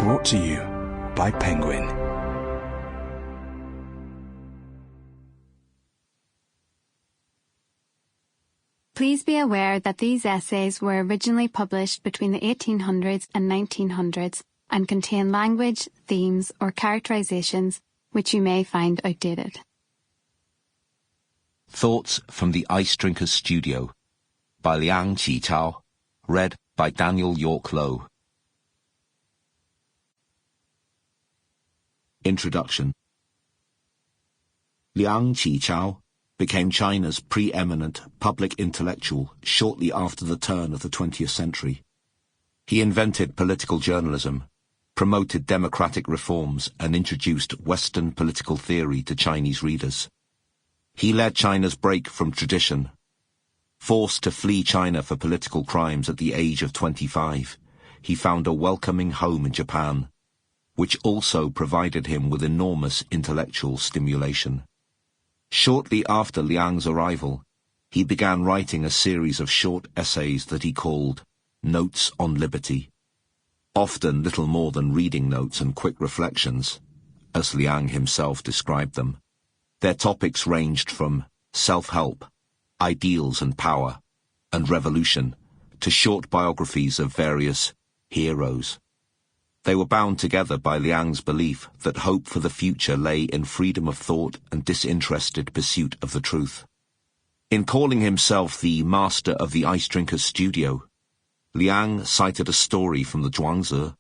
brought to you by Penguin. Please be aware that these essays were originally published between the 1800s and 1900s and contain language, themes, or characterizations which you may find outdated. Thoughts from the Ice Drinker's Studio by Liang Qichao, read by Daniel York Lowe. Introduction. Liang Qichao became China's preeminent public intellectual shortly after the turn of the 20th century. He invented political journalism, promoted democratic reforms, and introduced Western political theory to Chinese readers. He led China's break from tradition. Forced to flee China for political crimes at the age of 25, he found a welcoming home in Japan, which also provided him with enormous intellectual stimulation. Shortly after Liang's arrival, he began writing a series of short essays that he called Notes on Liberty, often little more than reading notes and quick reflections, as Liang himself described them. Their topics ranged from self-help, ideals and power, and revolution, to short biographies of various heroes. They were bound together by Liang's belief that hope for the future lay in freedom of thought and disinterested pursuit of the truth. In calling himself the master of the Ice Drinker's Studio, Liang cited a story from the Zhuangzi.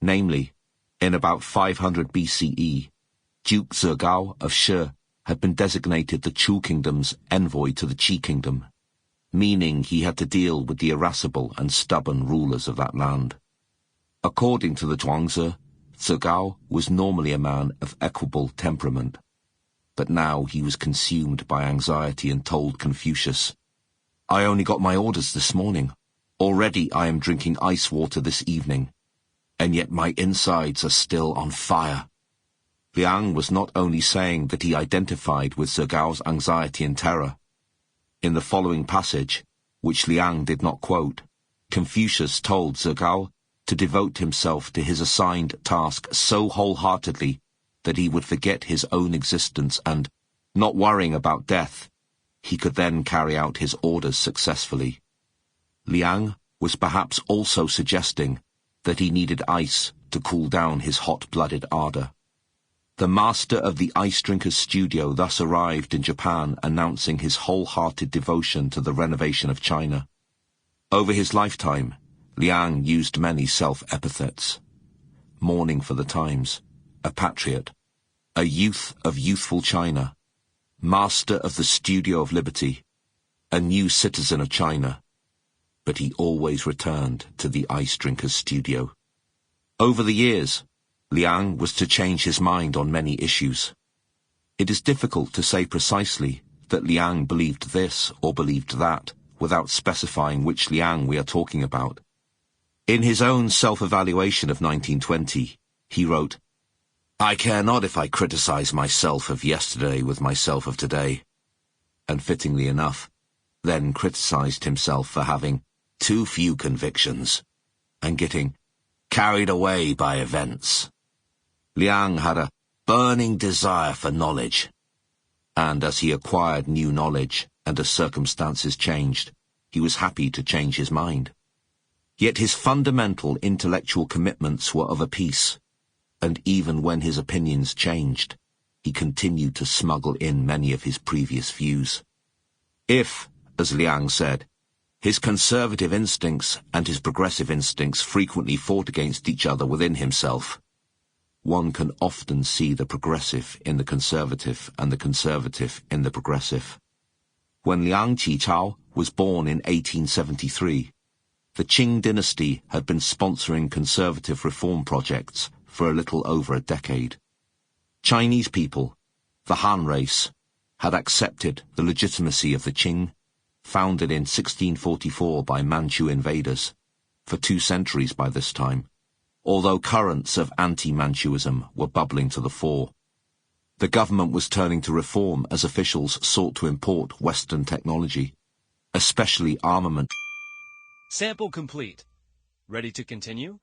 Namely, in about 500 BCE, Duke Zhegao of Shi had been designated the Chu Kingdom's envoy to the Qi Kingdom, meaning he had to deal with the irascible and stubborn rulers of that land. According to the Zhuangzi, Zhegao was normally a man of equable temperament, but now he was consumed by anxiety and told Confucius, "I only got my orders this morning. Already I am drinking ice water this evening, and yet my insides are still on fire." Liang was not only saying that he identified with Zhegao's anxiety and terror. In the following passage, which Liang did not quote, Confucius told Zhegao to devote himself to his assigned task so wholeheartedly that he would forget his own existence and, not worrying about death, he could then carry out his orders successfully. Liang was perhaps also suggesting that he needed ice to cool down his hot-blooded ardor. The master of the Ice Drinker's Studio thus arrived in Japan announcing his wholehearted devotion to the renovation of China. Over his lifetime, Liang used many self-epithets: mourning for the times, a patriot, a youth of youthful China, master of the Studio of Liberty, a new citizen of China. But he always returned to the Ice Drinker's Studio. Over the years, Liang was to change his mind on many issues. It is difficult to say precisely that Liang believed this or believed that without specifying which Liang we are talking about. In his own self-evaluation of 1920, he wrote, "I care not if I criticize myself of yesterday with myself of today," and fittingly enough, then criticized himself for having too few convictions and getting carried away by events. Liang had a burning desire for knowledge, and as he acquired new knowledge and as circumstances changed, he was happy to change his mind. Yet his fundamental intellectual commitments were of a piece, and even when his opinions changed, he continued to smuggle in many of his previous views. If, as Liang said, his conservative instincts and his progressive instincts frequently fought against each other within himself, one can often see the progressive in the conservative and the conservative in the progressive. When Liang Qichao was born in 1873, the Qing dynasty had been sponsoring conservative reform projects for a little over a decade. Chinese people, the Han race, had accepted the legitimacy of the Qing, founded in 1644 by Manchu invaders, for 2 centuries by this time, although currents of anti-Manchuism were bubbling to the fore. The government was turning to reform as officials sought to import Western technology, especially armament. Sample complete. Ready to continue?